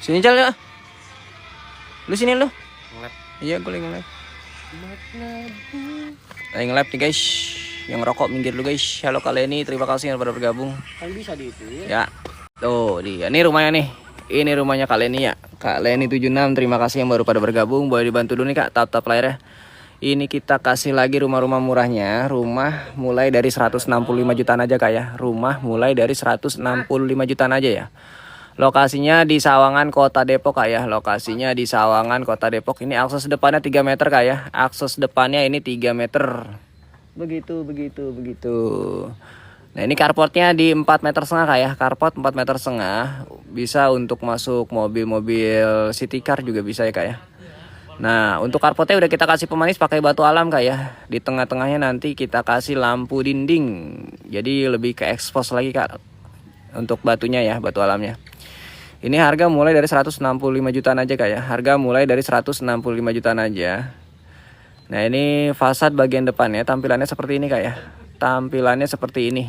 Sini Jal ya. Lu sini lu. Iya gue lagi nge-live. Lagi nge-live nih guys. Yang ngerokok minggir lu guys. Halo kalian ini, terima kasih yang pada bergabung. Kan bisa di itu ya. Tuh dia. Ini rumahnya nih. Ini rumahnya Kak Leni ya. Kak Leni 76, terima kasih yang baru pada bergabung. Boleh dibantu dulu nih Kak, tap-tap layarnya. Ini kita kasih lagi rumah-rumah murahnya. Rumah mulai dari 165 jutaan aja Kak ya. Rumah mulai dari 165 jutaan aja ya. Lokasinya di Sawangan Kota Depok Kak ya. Lokasinya di Sawangan Kota Depok. Ini akses depannya 3 meter Kak ya. Akses depannya ini 3 meter. Begitu. Nah ini carportnya di 4,5 meter Kak ya. Carport 4,5 meter. Bisa untuk masuk mobil-mobil city car juga bisa ya Kak ya. Nah untuk carportnya udah kita kasih pemanis pakai batu alam Kak ya. Di tengah-tengahnya nanti kita kasih lampu dinding. Jadi lebih ke expose lagi Kak. Untuk batunya ya, batu alamnya. Ini harga mulai dari 165 jutaan aja Kak ya. Harga mulai dari 165 jutaan aja. Nah ini fasad bagian depannya. Tampilannya seperti ini Kak ya. Tampilannya seperti ini.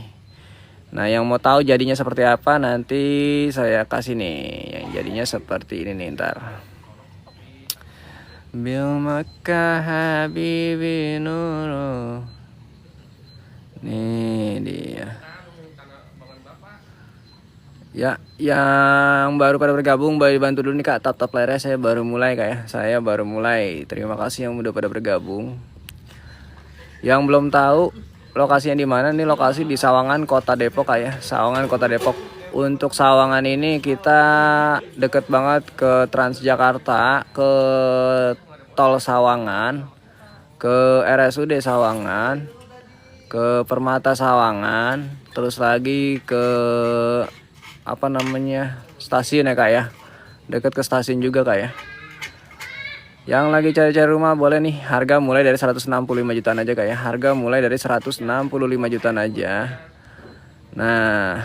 Nah yang mau tahu jadinya seperti apa, nanti saya kasih nih. Yang jadinya seperti ini nih ntar. Bil Makkah Habibi Nuru. Nih dia. Ya, yang baru pada bergabung, boleh bantu dulu nih Kak, tap layarnya. Saya baru mulai Kak ya. Saya baru mulai. Terima kasih yang udah pada bergabung. Yang belum tahu lokasinya di mana, nih lokasi di Sawangan Kota Depok Kak ya. Sawangan Kota Depok. Untuk Sawangan ini kita deket banget ke Transjakarta, ke Tol Sawangan, ke RSUD Sawangan, ke Permata Sawangan, terus lagi ke stasiun ya Kak ya. Dekat ke stasiun juga Kak ya. Yang lagi cari-cari rumah boleh nih. Harga mulai dari 165 jutaan aja Kak ya. Harga mulai dari 165 jutaan aja. Nah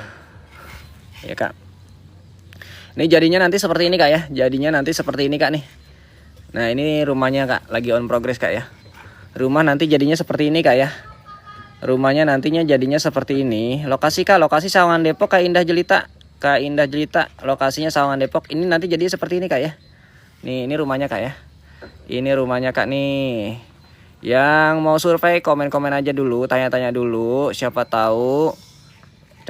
ya Kak. Ini jadinya nanti seperti ini Kak ya. Jadinya nanti seperti ini Kak nih. Nah ini rumahnya Kak, lagi on progress Kak ya. Rumah nanti jadinya seperti ini Kak ya. Rumahnya nantinya jadinya seperti ini. Lokasi Kak, lokasi Sawangan Depok Kak Indah Jelita. Kak Indah Jelita, lokasinya Sawangan Depok. Ini nanti jadi seperti ini Kak ya. Nih, ini rumahnya Kak ya. Ini rumahnya Kak nih. Yang mau survei komen-komen aja dulu, tanya-tanya dulu. Siapa tahu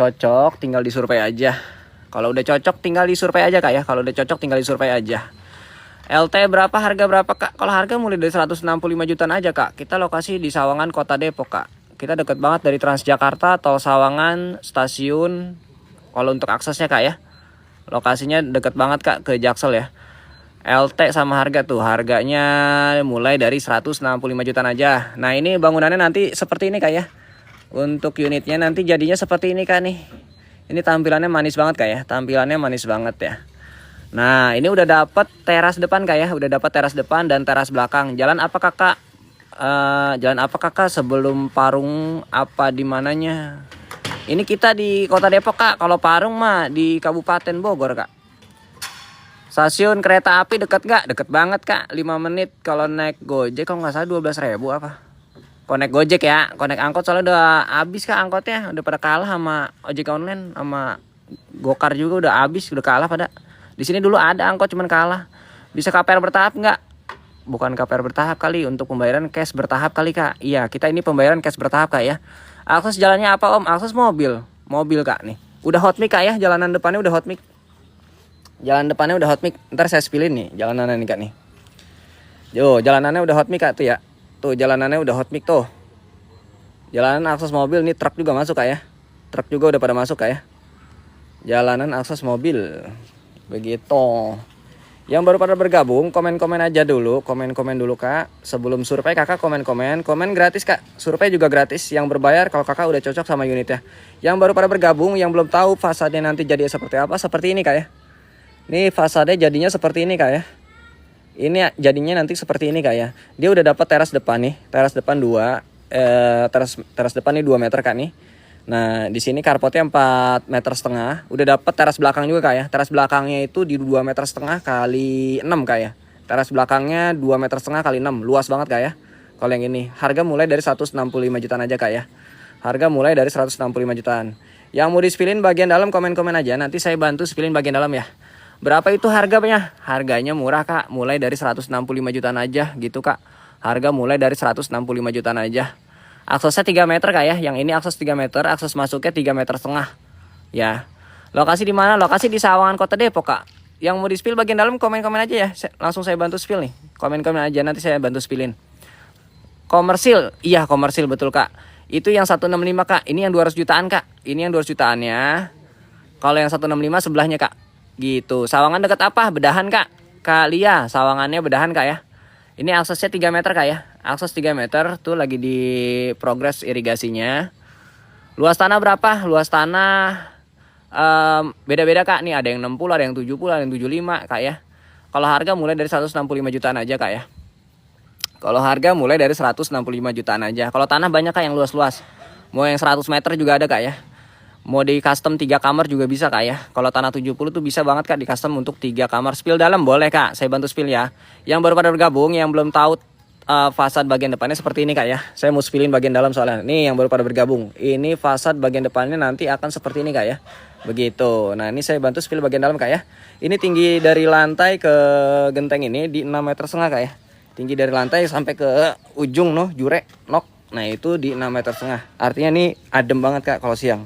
cocok, tinggal disurvei aja. Kalau udah cocok tinggal disurvei aja Kak ya. Kalau udah cocok tinggal disurvei aja. LT berapa, harga berapa Kak? Kalau harga mulai dari 165 jutaan aja Kak. Kita lokasi di Sawangan Kota Depok Kak. Kita deket banget dari Transjakarta, Tol Sawangan, stasiun. Kalau untuk aksesnya Kak ya, lokasinya deket banget Kak ke Jaksel ya. LT sama harga tuh, harganya mulai dari 165 jutaan aja. Nah ini bangunannya nanti seperti ini Kak ya. Untuk unitnya nanti jadinya seperti ini Kak nih. Ini tampilannya manis banget Kak ya, tampilannya manis banget ya. Nah ini udah dapet teras depan Kak ya, udah dapet teras depan dan teras belakang. Jalan apa Kakak? Jalan apa Kakak sebelum Parung apa di mananya? Ini kita di Kota Depok Kak. Kalau Parung mah di Kabupaten Bogor Kak. Stasiun kereta api deket gak? Deket banget Kak. 5 menit kalau naik Gojek. Kalau nggak salah 12.000 apa. Kalau naik Gojek ya. Kalau naik angkot soalnya udah habis Kak angkotnya. Udah pada kalah sama ojek online. Sama Gokar juga udah habis. Udah kalah pada. Di sini dulu ada angkot cuman kalah. Bisa KPR bertahap nggak? Bukan KPR bertahap kali. Untuk pembayaran cash bertahap kali Kak. Iya kita ini pembayaran cash bertahap Kak ya. Akses jalannya apa Om? Akses mobil. Mobil Kak nih. Udah hot mic Kak ya. Jalanan depannya udah hot mic. Jalan depannya udah hot mic. Ntar saya spillin nih jalanannya nih Kak nih. Yo, jalanannya udah hot mic Kak tuh ya. Tuh jalanannya udah hot mic tuh. Jalanan akses mobil nih, truk juga masuk Kak ya. Truk juga udah pada masuk Kak ya. Jalanan akses mobil. Begitu. Yang baru pada bergabung, komen-komen aja dulu. Komen-komen dulu Kak. Sebelum survei Kakak komen-komen. Komen gratis Kak. Survei juga gratis. Yang berbayar kalau Kakak udah cocok sama unitnya. Yang baru pada bergabung, yang belum tahu fasadnya nanti jadi seperti apa. Seperti ini Kak ya. Ini fasadnya jadinya seperti ini Kak ya. Ini jadinya nanti seperti ini Kak ya. Dia udah dapat teras depan nih. Teras depan 2. Teras depan nih 2 meter Kak nih. Nah di sini carportnya 4,5 meter. Udah dapet teras belakang juga Kak ya. Teras belakangnya itu di 2,5 meter kali 6 Kak ya. Teras belakangnya 2,5 meter kali 6. Luas banget Kak ya. Kalau yang ini harga mulai dari 165 jutaan aja Kak ya. Harga mulai dari 165 jutaan. Yang mau di-spillin bagian dalam komen-komen aja, nanti saya bantu spillin bagian dalam ya. Berapa itu harganya? Harganya murah kak, mulai dari 165 jutaan aja gitu kak. Harga mulai dari 165 jutaan aja. Aksesnya 3 meter kak ya, yang ini akses 3 meter, akses masuknya 3 meter setengah. Ya, lokasi di mana? Lokasi di Sawangan Kota Depok kak. Yang mau di-spill bagian dalam komen-komen aja ya, langsung saya bantu spill nih. Komen-komen aja, nanti saya bantu spillin. Komersil, iya komersil betul kak. Itu yang 165 kak, ini yang 200 jutaan kak. Ini yang 200 jutaannya. Kalau yang 165 sebelahnya kak. Gitu. Sawangan dekat apa? Bedahan kak. Kak Lia, Sawangannya Bedahan kak ya. Ini aksesnya 3 meter kak ya. Akses 3 meter tuh lagi di progres irigasinya. Luas tanah berapa? Luas tanah beda-beda kak. Nih ada yang 60, ada yang 70, ada yang 75 kak ya. Kalau harga mulai dari 165 jutaan aja kak ya. Kalau harga mulai dari 165 jutaan aja. Kalau tanah banyak kak yang luas-luas. Mau yang 100 meter juga ada kak ya. Mau di custom 3 kamar juga bisa kak ya. Kalau tanah 70 tuh bisa banget kak di custom untuk 3 kamar. Spill dalam boleh kak, saya bantu spill ya. Yang baru pada bergabung, yang belum tahu fasad bagian depannya seperti ini kak ya. Saya mau spillin bagian dalam soalnya. Nih yang baru pada bergabung. Ini fasad bagian depannya nanti akan seperti ini kak ya. Begitu. Nah ini saya bantu spill bagian dalam kak ya. Ini tinggi dari lantai ke genteng ini di 6 meter setengah kak ya. Tinggi dari lantai sampai ke ujung jure nok. Nah itu di 6 meter setengah. Artinya nih adem banget kak kalau siang.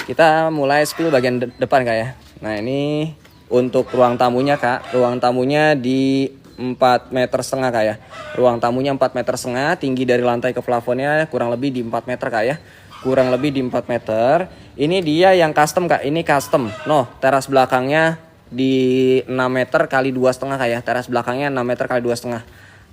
Kita mulai spill bagian depan kak ya. Nah ini untuk ruang tamunya kak. Ruang tamunya di 4 meter setengah kak ya. Ruang tamunya 4 meter setengah. Tinggi dari lantai ke plafonnya kurang lebih di 4 meter kak ya. Kurang lebih di 4 meter. Ini dia yang custom kak. Ini custom. Teras belakangnya di 6 meter kali 2,5 kak ya. Teras belakangnya 6 meter kali 2,5.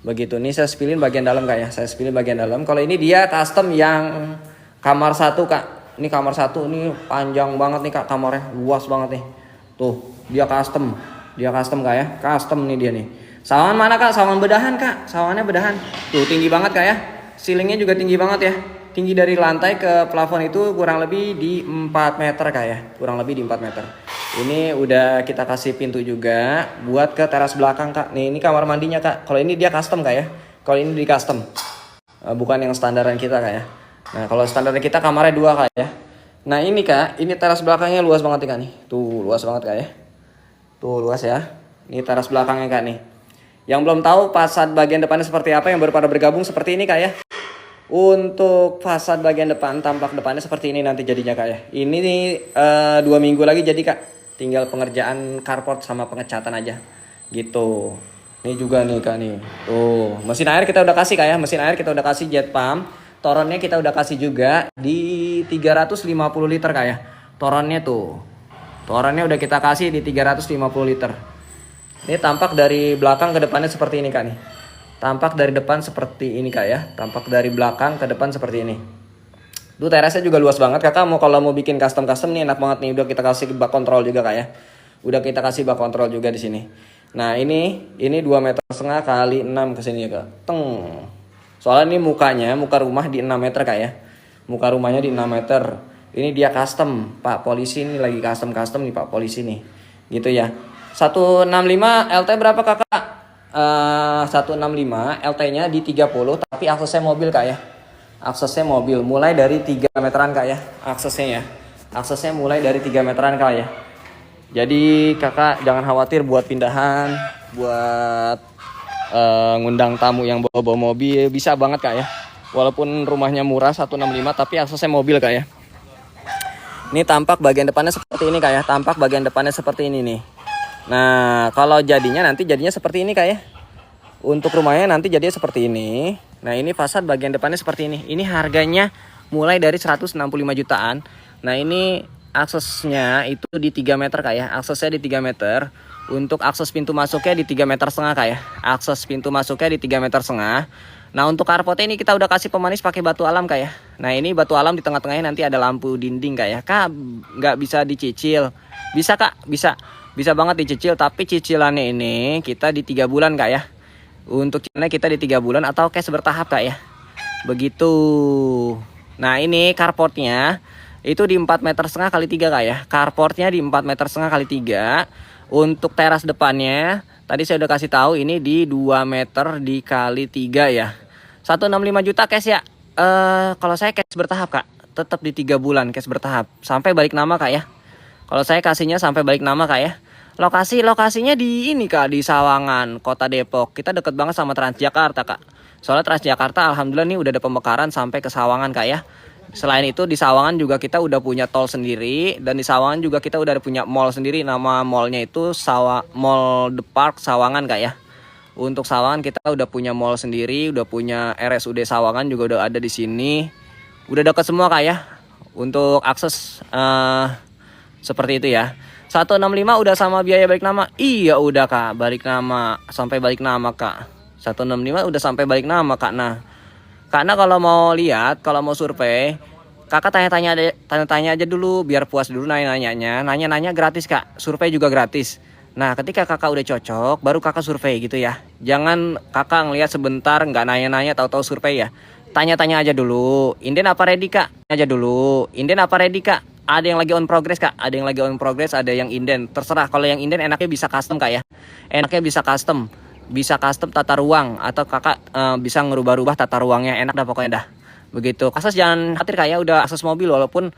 Begitu. Ini saya spillin bagian dalam kak ya. Saya spillin bagian dalam. Kalau ini dia custom yang kamar 1 kak. Ini kamar 1 ini panjang banget nih kak, kamarnya luas banget nih. Tuh, dia custom. Dia custom kak ya. Custom nih dia nih. Sawangan mana kak? Sawangan Bedahan kak. Sawangannya Bedahan. Tuh, tinggi banget kak ya. Ceilingnya juga tinggi banget ya. Tinggi dari lantai ke plafon itu kurang lebih di 4 meter kak ya. Kurang lebih di 4 meter. Ini udah kita kasih pintu juga buat ke teras belakang kak. Nih, ini kamar mandinya kak. Kalau ini dia custom kak ya. Kalau ini di custom. Bukan yang standaran kita kak ya. Nah kalau standar kita kamarnya 2 kak ya. Nah ini kak, ini teras belakangnya luas banget nih kak nih. Tuh luas banget kak ya. Tuh luas ya. Ini teras belakangnya kak nih. Yang belum tahu fasad bagian depannya seperti apa, yang baru pada bergabung seperti ini kak ya. Untuk fasad bagian depan, tampak depannya seperti ini nanti jadinya kak ya. Ini nih 2 minggu lagi jadi kak. Tinggal pengerjaan carport sama pengecatan aja. Gitu. Ini juga nih kak nih. Tuh mesin air kita udah kasih kak ya. Mesin air kita udah kasih jet pump. Toronnya kita udah kasih juga di 350 liter kak ya. Toronnya tuh. Toronnya udah kita kasih di 350 liter. Ini tampak dari belakang ke depannya seperti ini kak nih. Tampak dari depan seperti ini kak ya. Tampak dari belakang ke depan seperti ini. Tuh terasnya juga luas banget kakak. Kalau mau bikin custom nih enak banget nih. Udah kita kasih bak kontrol juga kak ya. Udah kita kasih bak kontrol juga di sini. Nah ini 2,5 meter kali 6 kesini ya kak. Teng. Soalnya ini muka rumah di 6 meter kak ya. Muka rumahnya di 6 meter. Ini dia custom. Pak polisi ini lagi custom nih pak polisi nih. Gitu ya. 165 LT berapa kakak? 165 LT-nya di 30 tapi aksesnya mobil kak ya. Aksesnya mobil mulai dari 3 meteran kak ya. Aksesnya ya. Aksesnya mulai dari 3 meteran kak ya. Jadi kakak jangan khawatir buat pindahan, buat ngundang tamu yang bawa mobil bisa banget kak ya. Walaupun rumahnya murah 165 tapi aksesnya mobil kak ya. Ini tampak bagian depannya seperti ini kak ya. Tampak bagian depannya seperti ini nih. Nah kalau jadinya seperti ini kak ya. Untuk rumahnya nanti jadinya seperti ini. Nah ini fasad bagian depannya seperti ini. Ini harganya mulai dari 165 jutaan. Nah ini aksesnya itu di 3 meter kak ya. Aksesnya di 3 meter. Untuk akses pintu masuknya di 3,5 meter kak ya. Akses pintu masuknya di 3,5 meter. Nah untuk carportnya ini kita udah kasih pemanis pakai batu alam kak ya. Nah ini batu alam di tengah-tengahnya nanti ada lampu dinding kak ya. Kak nggak bisa dicicil. Bisa kak, bisa banget dicicil. Tapi cicilannya ini kita di 3 bulan kak ya. Untuk cicilannya kita di 3 bulan atau cash bertahap kak ya. Begitu. Nah ini carportnya itu di 4,5 meter kali 3 kak ya. Carportnya di 4,5 meter kali 3. Untuk teras depannya tadi saya udah kasih tahu ini di 2 meter dikali 3 ya. 165 juta cash ya. Kalau saya cash bertahap kak. tetap di 3 bulan cash bertahap sampai balik nama kak ya. Kalau saya kasihnya sampai balik nama kak ya. Lokasinya di ini kak, di Sawangan, Kota Depok. Kita deket banget sama Transjakarta kak. Soalnya Transjakarta alhamdulillah nih udah ada pemekaran sampai ke Sawangan kak ya. Selain itu di Sawangan juga kita udah punya tol sendiri, dan di Sawangan juga kita udah punya mall sendiri. Nama mallnya itu Mall The Park Sawangan kak ya. Untuk Sawangan kita udah punya mall sendiri, udah punya RSUD Sawangan juga udah ada di sini. Udah dekat semua kak ya. Untuk akses seperti itu ya. 165 udah sama biaya balik nama. Iya udah kak, balik nama sampai balik nama kak. 165 udah sampai balik nama kak. Nah, karena kalau mau lihat, kalau mau survei, kakak tanya-tanya aja dulu biar puas dulu nanya-nanya gratis kak. Survei juga gratis. Nah, ketika kakak udah cocok, baru kakak survei gitu ya. Jangan kakak ngeliat sebentar nggak nanya-nanya tahu-tahu survei ya. Tanya-tanya aja dulu. Inden apa ready kak? Aja dulu. Inden apa ready kak? Ada yang lagi on progress kak, ada yang lagi on progress, ada yang inden. Terserah, kalau yang inden enaknya bisa custom kak ya. Enaknya bisa custom tata ruang, atau kakak bisa ngerubah-rubah tata ruangnya, enak dah pokoknya dah. Begitu. Akses jangan khawatir kak ya, udah akses mobil walaupun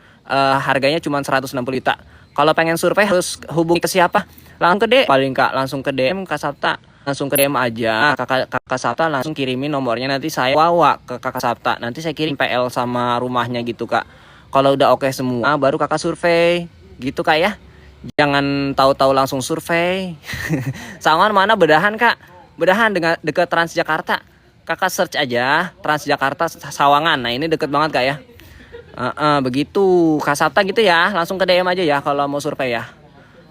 harganya cuma 160 juta. Kalau pengen survei harus hubungi ke siapa? Langsung ke DM paling kak, langsung ke DM Kak Sapta. Langsung ke DM aja, kakak Sapta langsung kirimin nomornya, nanti saya bawa ke kakak Sapta. Nanti saya kirim PL sama rumahnya gitu kak. Kalau udah oke semua, baru kakak survei, gitu kak ya. Jangan tahu-tahu langsung survei. Sawangan mana bedahan kak? Bedahan dengan dekat Transjakarta. Kakak search aja Transjakarta Sawangan. Nah ini deket banget kak ya. Begitu Kak Sapta gitu ya. Langsung ke DM aja ya kalau mau survei ya.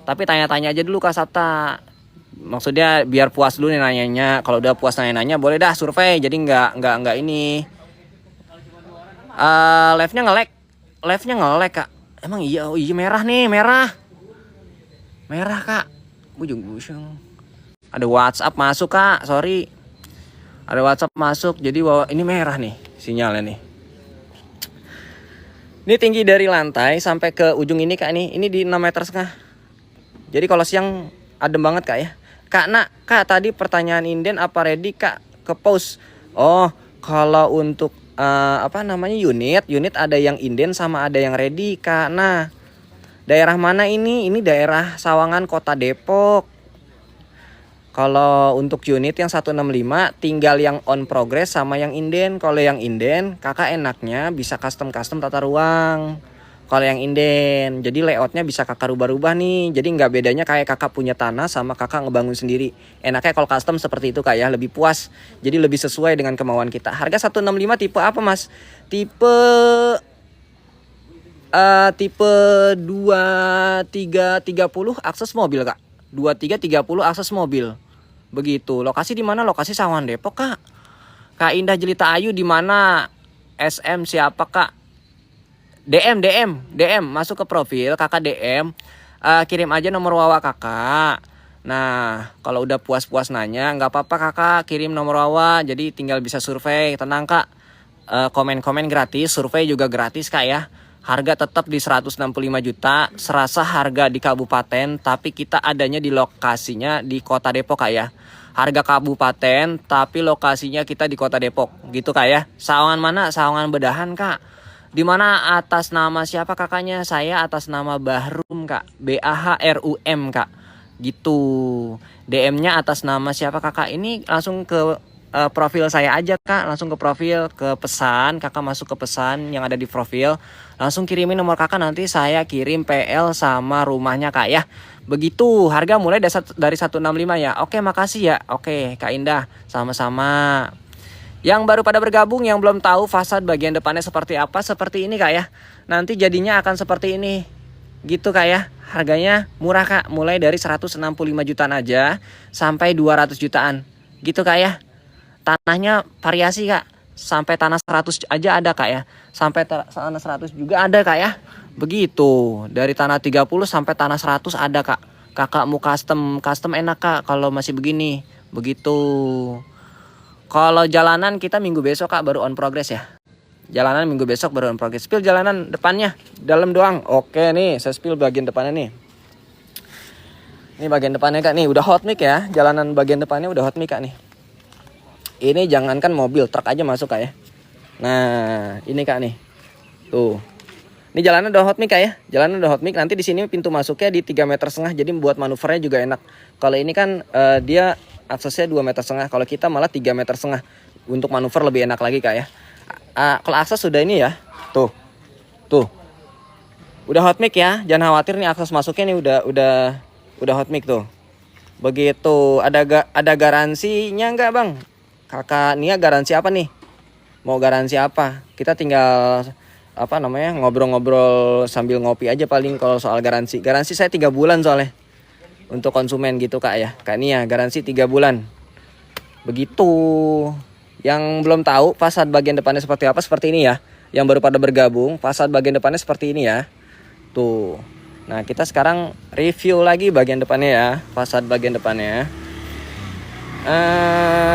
Tapi tanya-tanya aja dulu Kak Sapta. Maksudnya biar puas dulu nih nanyanya. Kalau udah puas nanya-nanya boleh dah survei. Jadi nggak ini. Live-nya nge-lag kak. Emang iya, oh iya merah nih, merah kak. Bujung. Ada WhatsApp masuk kak, sorry. Ada WhatsApp masuk, jadi ini merah nih sinyalnya nih. Ini tinggi dari lantai sampai ke ujung ini kak nih. Ini di 6,5 meter. Jadi kalau siang adem banget kak ya. Kak tadi pertanyaan inden apa ready kak ke post. Oh kalau untuk unit ada yang inden sama ada yang ready kak. Nah daerah mana ini? Ini daerah Sawangan Kota Depok. Kalau untuk unit yang 165 tinggal yang on progress sama yang inden. Kalau yang inden kakak enaknya bisa custom tata ruang. Kalau yang inden jadi layoutnya bisa kakak rubah-rubah nih. Jadi nggak bedanya kayak kakak punya tanah sama kakak ngebangun sendiri. Enaknya kalau custom seperti itu kak ya, lebih puas. Jadi lebih sesuai dengan kemauan kita. Harga 165 tipe apa mas? Tipe 2330 akses mobil kak. 2330 akses mobil. Begitu. Lokasi di mana? Lokasi Sawangan Depok kak. Kak Indah Jelita Ayu di mana? SM siapa kak? DM masuk ke profil kakak DM, kirim aja nomor wawa kakak. Nah kalau udah puas nanya nggak apa-apa kakak kirim nomor wawa, jadi tinggal bisa survei. Tenang kak, komen gratis, survei juga gratis kak ya. Harga tetap di 165 juta, serasa harga di kabupaten tapi kita adanya di lokasinya di Kota Depok kak ya. Harga kabupaten tapi lokasinya kita di Kota Depok gitu kak ya. Sawangan mana? Sawangan Bedahan kak. Di mana atas nama siapa kakaknya? Saya atas nama Bahrum kak, BAHRUM kak. Gitu. DM-nya atas nama siapa kakak? Ini langsung ke profil saya aja kak, langsung ke profil, ke pesan, kakak masuk ke pesan yang ada di profil, langsung kirimin nomor kakak, nanti saya kirim PL sama rumahnya kak ya. Begitu, harga mulai dari 165 ya. Oke makasih ya. Oke Kak Indah, sama-sama. Yang baru pada bergabung, yang belum tahu fasad bagian depannya seperti apa, seperti ini kak ya. Nanti jadinya akan seperti ini. Gitu kak ya. Harganya murah kak, mulai dari 165 jutaan aja sampai 200 jutaan. Gitu kak ya. Tanahnya variasi kak. Sampai tanah 100 aja ada kak ya. Sampai tanah 100 juga ada kak ya. Begitu. Dari tanah 30 sampai tanah 100 ada kak. Kakak mau custom enak kak kalau masih begini. Begitu. Kalau jalanan kita minggu besok kak baru on progress ya. Jalanan minggu besok baru on progress. Spill jalanan depannya, dalam doang. Oke nih, saya spill bagian depannya nih. Ini bagian depannya kak nih, udah hot mic ya. Jalanan bagian depannya udah hot mic kak nih. Ini jangankan mobil, truk aja masuk kak ya. Nah, ini kak nih. Tuh, Ini jalannya udah hot mic kak ya. Jalannya udah hot mic. Nanti di sini pintu masuknya di 3,5 meter. Jadi buat manuvernya juga enak. Kalau ini kan dia aksesnya 2,5 meter. Kalau kita malah 3,5 meter. Untuk manuver lebih enak lagi kak ya. Kalau akses sudah ini ya. Tuh. Udah hot mic ya. Jangan khawatir nih, akses masuknya nih udah hot mic tuh. Begitu. Ada garansinya nggak bang? Kakak Nia garansi apa nih? Mau garansi apa? Kita tinggal ngobrol-ngobrol sambil ngopi aja paling kalau soal garansi. Garansi saya 3 bulan soalnya. Untuk konsumen gitu kak ya. Kak Nia garansi 3 bulan. Begitu. Yang belum tahu fasad bagian depannya seperti apa, seperti ini ya. Yang baru pada bergabung, fasad bagian depannya seperti ini ya. Tuh. Nah, kita sekarang review lagi bagian depannya ya. Fasad bagian depannya.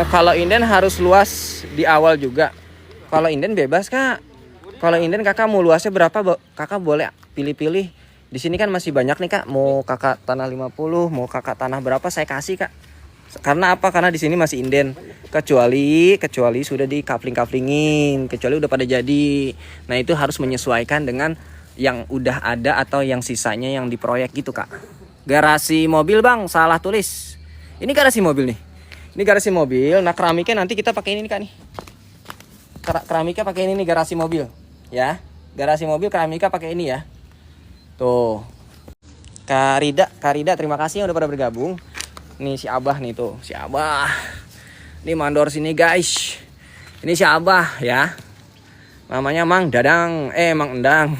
Kalau inden harus luas di awal juga. Kalau inden bebas kak. Kalau inden kakak mau luasnya berapa, kakak boleh pilih-pilih. Di sini kan masih banyak nih kak. Mau kakak tanah 50, mau kakak tanah berapa saya kasih kak. Karena apa? Karena di sini masih inden. Kecuali sudah di coupling-couplingin, kecuali udah pada jadi. Nah, itu harus menyesuaikan dengan yang udah ada atau yang sisanya yang di proyek gitu kak. Garasi mobil bang, salah tulis. Ini garasi mobil nih. Ini garasi mobil. Nah, keramiknya nanti kita pakai ini nih kak nih. Keramiknya pakai ini nih, garasi mobil. Ya, garasi mobil keramika pakai ini ya. Tuh. Karida terima kasih yang udah pada bergabung. Nih si Abah nih tuh, si Abah. Ini mandor sini guys. Ini si Abah ya. Namanya Mang Dadang, Mang Endang.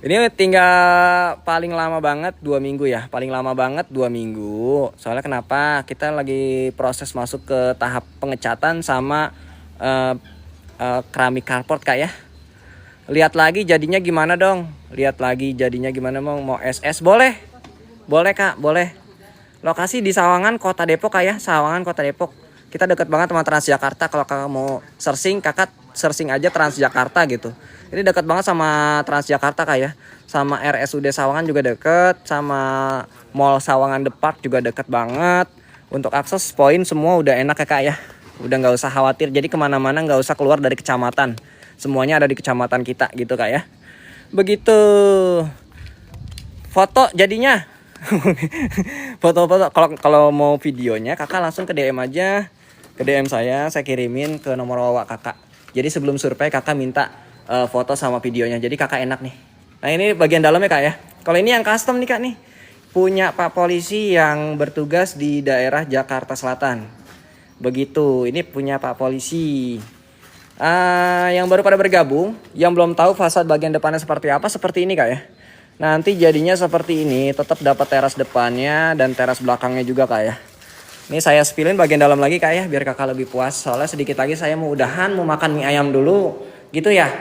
Ini tinggal paling lama banget 2 minggu ya. Paling lama banget 2 minggu. Soalnya kenapa? Kita lagi proses masuk ke tahap pengecatan sama keramik carport kak ya. Lihat lagi jadinya gimana dong. Lihat lagi jadinya gimana mau SS boleh. Boleh kak, boleh. Lokasi di Sawangan Kota Depok kak ya. Sawangan Kota Depok. Kita deket banget sama Transjakarta. Kalau kakak mau searching, kakak searching aja Transjakarta gitu. Ini deket banget sama Transjakarta kak ya. Sama RSUD Sawangan juga deket. Sama Mall Sawangan Depart juga deket banget. Untuk akses poin semua udah enak ya kak ya. Udah nggak usah khawatir. Jadi kemana-mana nggak usah keluar dari kecamatan. Semuanya ada di kecamatan kita gitu kak ya. Begitu. Foto jadinya. Foto-foto. Kalau mau videonya kakak langsung ke DM aja. Ke DM saya kirimin ke nomor WA kakak. Jadi sebelum survei kakak minta foto sama videonya. Jadi kakak enak nih. Nah ini bagian dalamnya kak ya. Kalau ini yang custom nih kak nih. Punya Pak Polisi yang bertugas di daerah Jakarta Selatan. Begitu. Ini punya Pak Polisi. Yang baru pada bergabung, yang belum tahu fasad bagian depannya seperti apa, seperti ini kak ya. Nanti jadinya seperti ini, tetap dapat teras depannya dan teras belakangnya juga kak ya. Ini saya spillin bagian dalam lagi kak ya, biar kakak lebih puas. Soalnya sedikit lagi saya mau udahan, mau makan mie ayam dulu, gitu ya.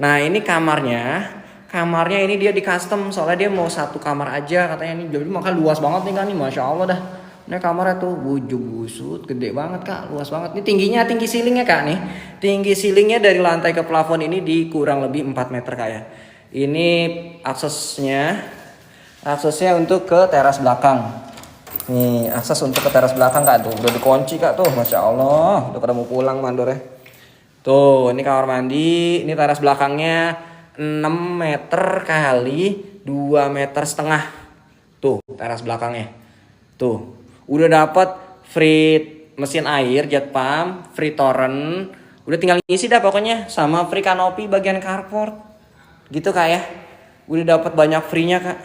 Nah ini kamarnya ini dia di custom, soalnya dia mau 1 kamar aja katanya ini. Jadi makanya luas banget nih kan nih, masya Allah dah. Ini kamarnya tuh wujud busut, gede banget kak, luas banget. Ini tinggi ceilingnya kak nih. Tinggi ceilingnya dari lantai ke plafon ini di kurang lebih 4 meter kak ya. Ini aksesnya untuk ke teras belakang. Nih akses untuk ke teras belakang kak tuh, udah dikunci kak tuh, masya Allah. Udah pada mau pulang mandornya. Tuh ini kamar mandi, ini teras belakangnya 6 meter kali 2,5 meter. Tuh teras belakangnya. Tuh. Udah dapat free mesin air, jet pump, free torrent. Udah tinggal ngisi dah pokoknya. Sama free kanopi bagian carport. Gitu kak ya. Udah dapat banyak free-nya kak.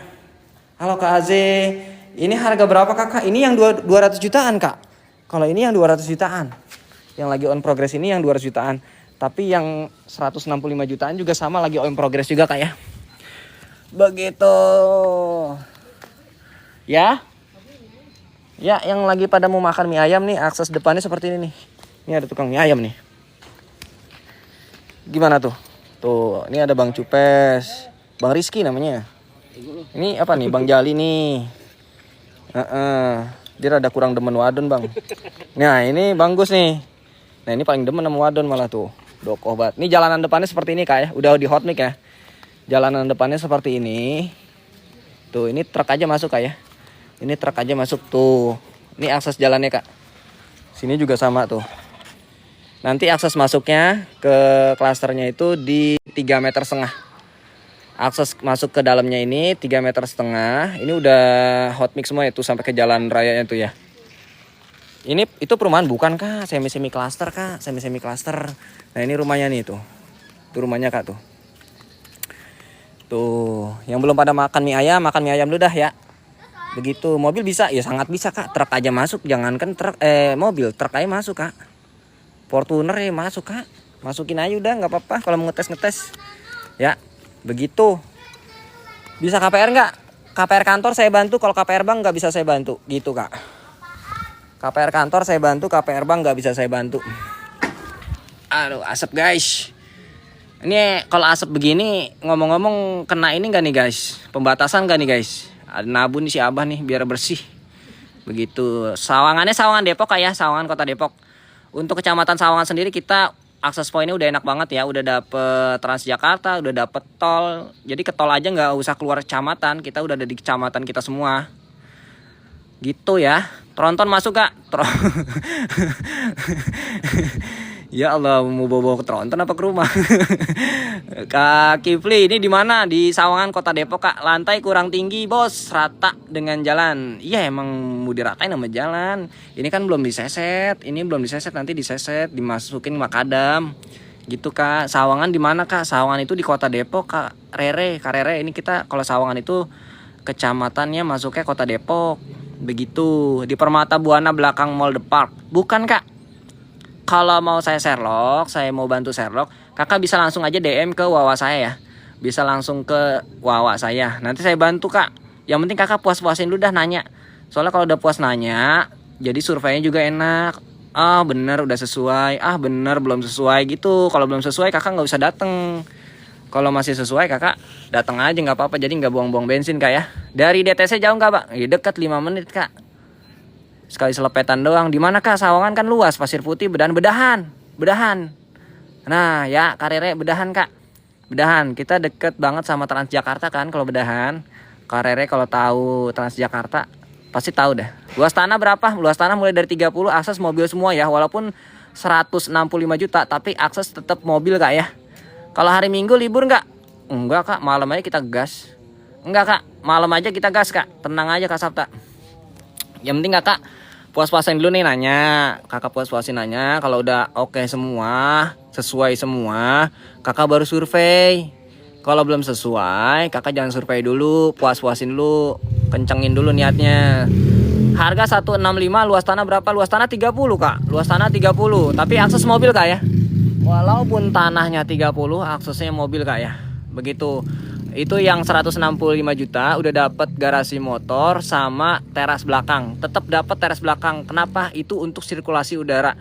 Halo Kak Aze. Ini harga berapa kakak? Ini yang 200 jutaan kak. Kalau ini yang 200 jutaan. Yang lagi on progress ini yang 200 jutaan. Tapi yang 165 jutaan juga sama lagi on progress juga kak ya. Begitu. Ya. Ya, yang lagi pada mau makan mie ayam nih, akses depannya seperti ini nih. Ini ada tukang mie ayam nih. Gimana tuh? Tuh, ini ada Bang Cupes. Bang Rizky namanya. Ini apa nih? Bang Jali nih. Dia rada kurang demen wadon bang. Nah, ini Bang Gus nih. Nah, ini paling demen sama wadon malah tuh. Dokoh banget. Ini jalanan depannya seperti ini kak ya. Udah di hot mic ya. Jalanan depannya seperti ini. Tuh, ini truk aja masuk kak ya. Ini truk aja masuk tuh. Ini akses jalannya kak. Sini juga sama tuh. Nanti akses masuknya ke klasternya itu di 3,5 meter. Akses masuk ke dalamnya ini 3,5 meter. Ini udah hot mix semua itu sampai ke jalan rayanya tuh ya. Ini itu perumahan bukan Kak? Semi cluster Kak, semi cluster. Nah, ini rumahnya nih tuh. Itu rumahnya Kak tuh. Tuh, yang belum pada makan mie ayam dulu dah ya. Begitu, mobil bisa? Ya sangat bisa Kak. Truk aja masuk, jangankan truk mobil, truk aja masuk Kak. Fortuner ya masuk Kak. Masukin aja udah nggak apa-apa kalau mau ngetes. Ya. Begitu. Bisa KPR nggak? KPR kantor saya bantu, kalau KPR bank nggak bisa saya bantu. Gitu Kak. KPR kantor saya bantu, KPR bank nggak bisa saya bantu. Aduh, asap guys. Ini kalau asap begini, ngomong-ngomong kena ini nggak nih guys? Pembatasan nggak nih guys? Ada nabun nih si Abah nih biar bersih. Begitu. Sawangannya Sawangan Depok Kak ya, Sawangan Kota Depok. Untuk Kecamatan Sawangan sendiri kita akses poinnya udah enak banget ya, udah dapet Transjakarta, udah dapet tol. Jadi ke tol aja nggak usah keluar kecamatan, kita udah ada di kecamatan kita semua. Gitu ya. Tronton masuk Kak. Ya Allah, mau bawa ke Tronton apa ke rumah? Kak Kifli, ini di mana? Di Sawangan Kota Depok Kak. Lantai kurang tinggi bos, rata dengan jalan. Iya emang mau diratain sama jalan. Ini kan belum diseset, nanti diseset, dimasukin makadam. Gitu Kak. Sawangan di mana Kak? Sawangan itu di Kota Depok Kak. Kak Rere. Ini kita kalau Sawangan itu kecamatannya masuknya Kota Depok. Begitu. Di Permata Buana belakang Mall The Park. Bukan Kak. Kalau mau saya Sherlock, saya mau bantu Sherlock, Kakak bisa langsung aja DM ke Wawa saya ya. Bisa langsung ke Wawa saya. Nanti saya bantu Kak. Yang penting Kakak puas-puasin dulu dah nanya. Soalnya kalau udah puas nanya, jadi surveinya juga enak. Ah bener udah sesuai, ah bener belum sesuai gitu. Kalau belum sesuai Kakak nggak usah dateng. Kalau masih sesuai Kakak datang aja nggak apa-apa. Jadi nggak buang-buang bensin Kak ya. Dari DTC jauh nggak Pak? Ya, dekat 5 menit Kak. Sekali selepetan doang. Di mana Kak? Sawangan kan luas, Pasir Putih, Bedahan. Nah, ya Karere Bedahan Kak. Bedahan, kita deket banget sama Transjakarta kan kalau Bedahan. Karere kalau tahu Transjakarta pasti tahu dah. Luas tanah berapa? Luas tanah mulai dari 30, akses mobil semua ya. Walaupun 165 juta, tapi akses tetap mobil Kak ya. Kalau hari Minggu libur nggak? Enggak Kak, malam aja kita gas. Enggak Kak, malam aja kita gas Kak. Tenang aja Kak Sabta. Yang penting Kakak puas-puasin dulu nih nanya. Kakak puas-puasin nanya. Kalau udah oke semua, sesuai semua, Kakak baru survei. Kalau belum sesuai, Kakak jangan survei dulu. Puas-puasin dulu. Kencengin dulu niatnya. Harga 165, luas tanah berapa? Luas tanah 30 Kak. Luas tanah 30. Tapi akses mobil Kak ya. Walaupun tanahnya 30, aksesnya mobil Kak ya. Begitu. Itu yang 165 juta udah dapat garasi motor sama teras belakang. Tetap dapat teras belakang. Kenapa? Itu untuk sirkulasi udara.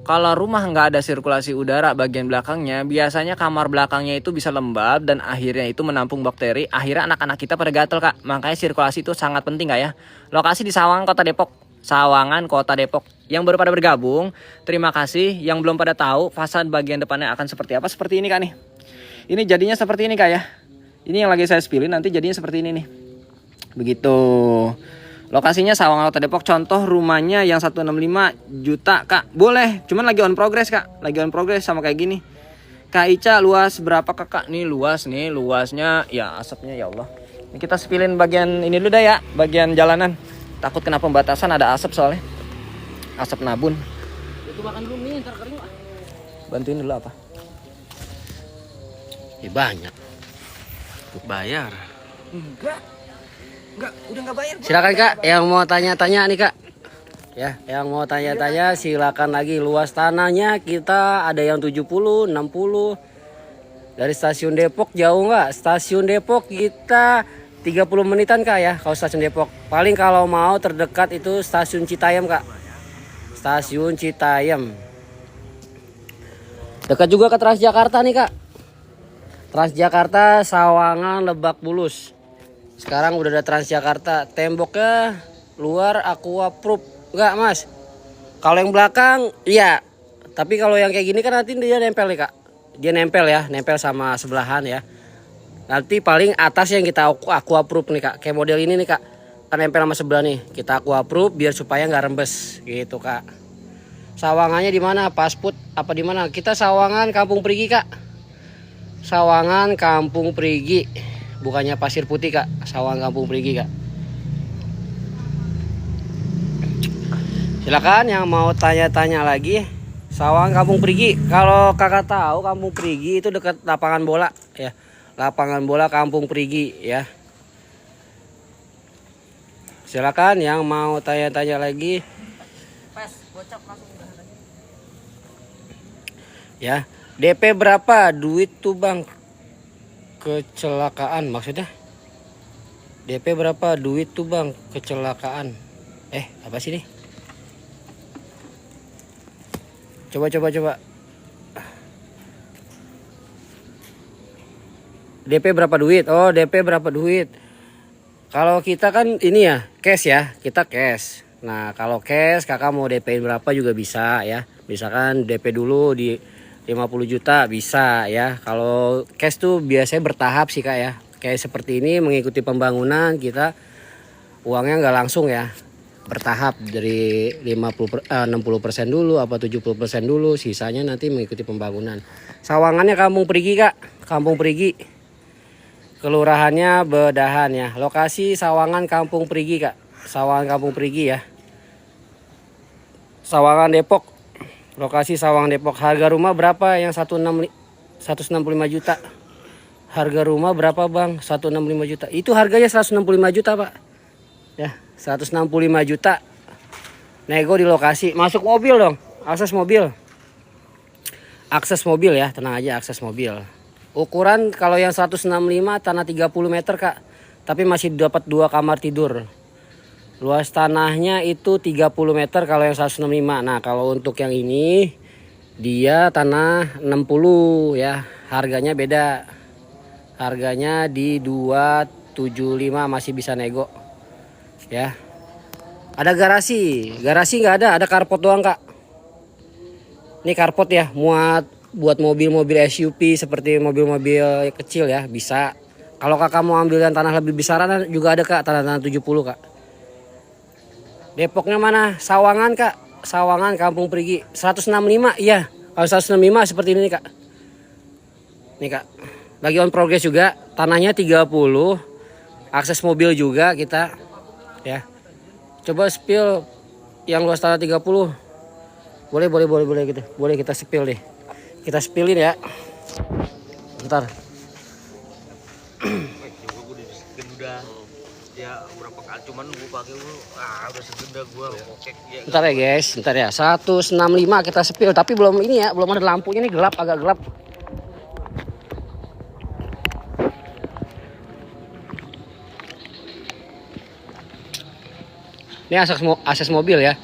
Kalau rumah nggak ada sirkulasi udara bagian belakangnya, biasanya kamar belakangnya itu bisa lembab dan akhirnya itu menampung bakteri. Akhirnya anak-anak kita pada gatel Kak. Makanya sirkulasi itu sangat penting Kak ya. Lokasi di Sawangan Kota Depok. Sawangan Kota Depok. Yang baru pada bergabung, terima kasih. Yang belum pada tahu fasad bagian depannya akan seperti apa, seperti ini Kak nih. Ini jadinya seperti ini Kak ya. Ini yang lagi saya spillin, nanti jadinya seperti ini nih. Begitu. Lokasinya Sawangan Kota Depok. Contoh rumahnya yang 165 juta Kak. Boleh, cuman lagi on progress Kak. Lagi on progress sama kayak gini. Kak Ica, luas berapa Kakak? Nih luas nih, luasnya ya asapnya ya Allah. Ini kita spillin bagian ini dulu dah ya, bagian jalanan. Takut kena pembatasan, ada asap soalnya. Asap nabun. Itu makan dulu nih, ntar kering. Bantuin dulu apa? Ya banyak. Bayar. Enggak, udah nggak bayar. Silakan Kak, yang mau tanya-tanya nih Kak. Ya, yang mau tanya-tanya silakan lagi. Luas tanahnya kita ada yang 70, 60. Dari stasiun Depok jauh nggak? Stasiun Depok kita 30 menitan Kak ya, kalau stasiun Depok. Paling kalau mau terdekat itu stasiun Citayam Kak. Stasiun Citayam. Dekat juga ke Transjakarta nih Kak. Transjakarta Sawangan Lebak Bulus. Sekarang udah ada Transjakarta. Temboknya luar aquaproof. Enggak Mas? Kalau yang belakang iya. Tapi kalau yang kayak gini kan nanti dia nempel nih Kak. Dia nempel ya, nempel sama sebelahan ya. Nanti paling atas yang kita aquaproof nih Kak. Kayak model ini nih Kak. Kan nempel sama sebelah nih. Kita aquaproof biar supaya nggak rembes gitu Kak. Sawangannya di mana? Pasput apa di mana? Kita Sawangan Kampung Perigi Kak. Sawangan Kampung Perigi. bukannya pasir putih Kak, Sawangan Kampung Perigi Kak. Silakan yang mau tanya-tanya lagi. Sawangan Kampung Perigi. Kalau Kakak tahu Kampung Perigi itu dekat lapangan bola ya. Lapangan bola Kampung Perigi ya. Silakan yang mau tanya-tanya lagi. Ya, DP berapa duit tuh Bang? Kecelakaan maksudnya? DP berapa duit tuh Bang? Kecelakaan. Apa sih nih? Coba. DP berapa duit? Oh, DP berapa duit? Kalau kita kan ini ya, cash ya. Kita cash. Nah, kalau cash Kakak mau DP berapa juga bisa ya. Misalkan DP dulu di 50 juta bisa ya. Kalau cash tuh biasanya bertahap sih Kak ya. Kayak seperti ini mengikuti pembangunan kita uangnya nggak langsung ya. Bertahap dari 60% dulu apa 70% dulu, sisanya nanti mengikuti pembangunan. Sawangannya Kampung Perigi Kak, Kampung Perigi. Kelurahannya Bedahan ya. Lokasi Sawangan Kampung Perigi Kak. Sawangan Kampung Perigi ya. Sawangan Depok. Lokasi Sawangan Depok. Harga rumah berapa yang 165 juta? Harga rumah berapa Bang? 165 juta. Itu harganya 165 juta Pak. Ya, 165 juta. Nego di lokasi. Masuk mobil dong. Akses mobil. Akses mobil ya, tenang aja akses mobil. Ukuran kalau yang 165 tanah 30 meter Kak. Tapi masih dapat 2 kamar tidur. Luas tanahnya itu 30 meter kalau yang 165. Nah, kalau untuk yang ini dia tanah 60 ya. Harganya beda. Harganya di 275 masih bisa nego. Ya, ada garasi nggak ada carport doang Kak. Ini carport ya, buat mobil-mobil SUV seperti mobil-mobil kecil ya bisa. Kalau Kakak mau ambil yang tanah lebih besaran juga ada Kak, tanah-tanah 70 Kak. Depoknya mana? Sawangan Kak, Sawangan Kampung Perigi 165 iya. Kalau 165 seperti ini nih Kak. Nih Kak, lagi on progress juga, tanahnya 30, akses mobil juga kita. Ya, coba spill yang luas tanah 30. Boleh gitu. Boleh kita spill deh. Kita spillin ya. Bentar. Ya berapa kali cuman gue pakai udah segede gue kokek ya. Bentar ya guys, bentar ya. 165 kita spill tapi belum ini ya, belum ada lampunya nih, gelap, agak gelap. Ini akses mobil ya.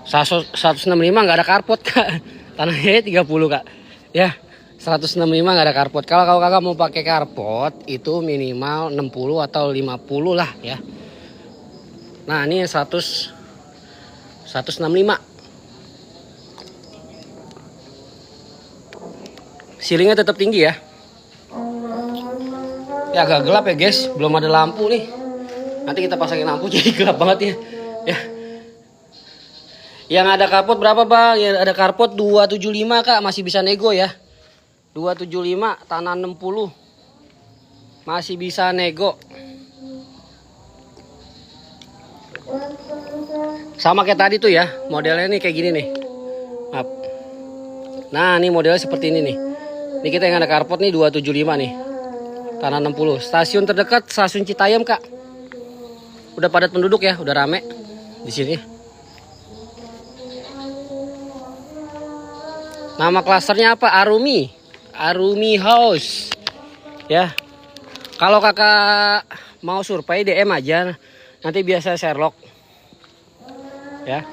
165 nggak ada carport Kak. Tanahnya 30 Kak. Ya, 165 nggak ada carport. Kalau Kakak mau pakai carport itu minimal 60 atau 50 lah ya. Nah, ini 165. Silingnya tetap tinggi ya. Ya agak gelap ya guys, belum ada lampu nih. Nanti kita pasangin lampu jadi gelap banget ya. Yang ada carport berapa Bang? Yang ada carport 275 Kak, masih bisa nego ya. 275 tanah 60. Masih bisa nego. Sama kayak tadi tuh ya, modelnya nih kayak gini nih. Maaf. Nah, ini modelnya seperti ini nih. Ini kita yang ada carport nih 275 nih. Tanah 60. Stasiun terdekat Stasiun Citayam Kak. Udah padat penduduk ya, udah rame di sini. Nama klasternya apa? Arumi House. Ya. Kalau Kakak mau survei DM aja. Nanti biasa Sherlock. Ya.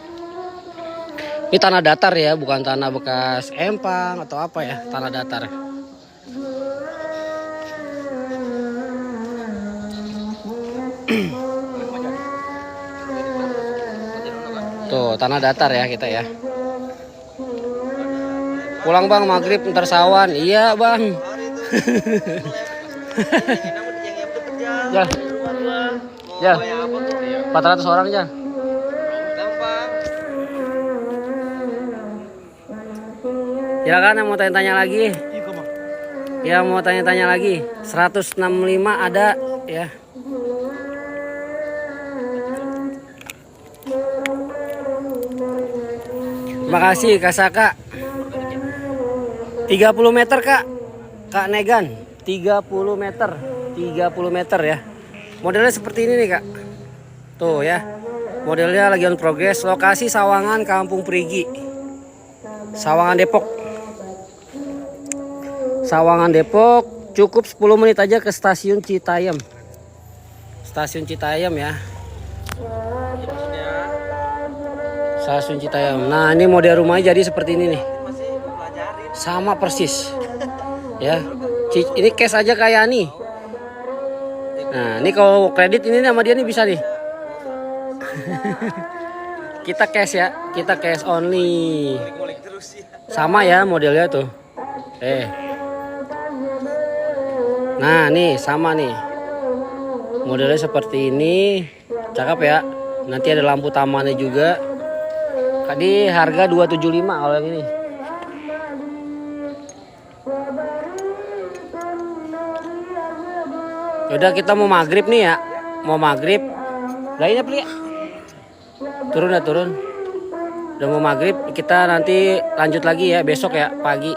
Ini tanah datar ya, bukan tanah bekas empang atau apa ya, tanah datar. Tuh, tanah datar ya kita ya. Pulang Bang, maghrib ntar sawan. Iya Bang. Ya. Ya. 400 orang aja. Silakan yang mau tanya-tanya lagi. Yang mau tanya-tanya lagi, 165 ada ya. Terima kasih Kak Saka. 30 meter Kak. Kak Negan, 30 meter. 30 meter ya. Modelnya seperti ini nih Kak. Tuh ya. Modelnya lagi on progress. Lokasi Sawangan Kampung Perigi. Sawangan Depok. Sawangan Depok, cukup 10 menit aja ke stasiun Citayam. Stasiun Citayam ya. Stasiun Citayam. Nah, ini model rumahnya jadi seperti ini nih. Sama persis. Ya. Ini cash aja kayak nih. Nah, ini kalau kredit ini sama dia nih bisa nih. Kita cash ya, kita cash only. Sama ya modelnya tuh. Nah, nih sama nih. Modelnya seperti ini. Cakep ya. Nanti ada lampu tamannya juga. Tadi harga 275 kalau yang ini. Udah kita mau maghrib nih ya. Mau maghrib. Lainnya beli ya. Turun ya turun. Udah mau maghrib, kita nanti lanjut lagi ya besok ya pagi.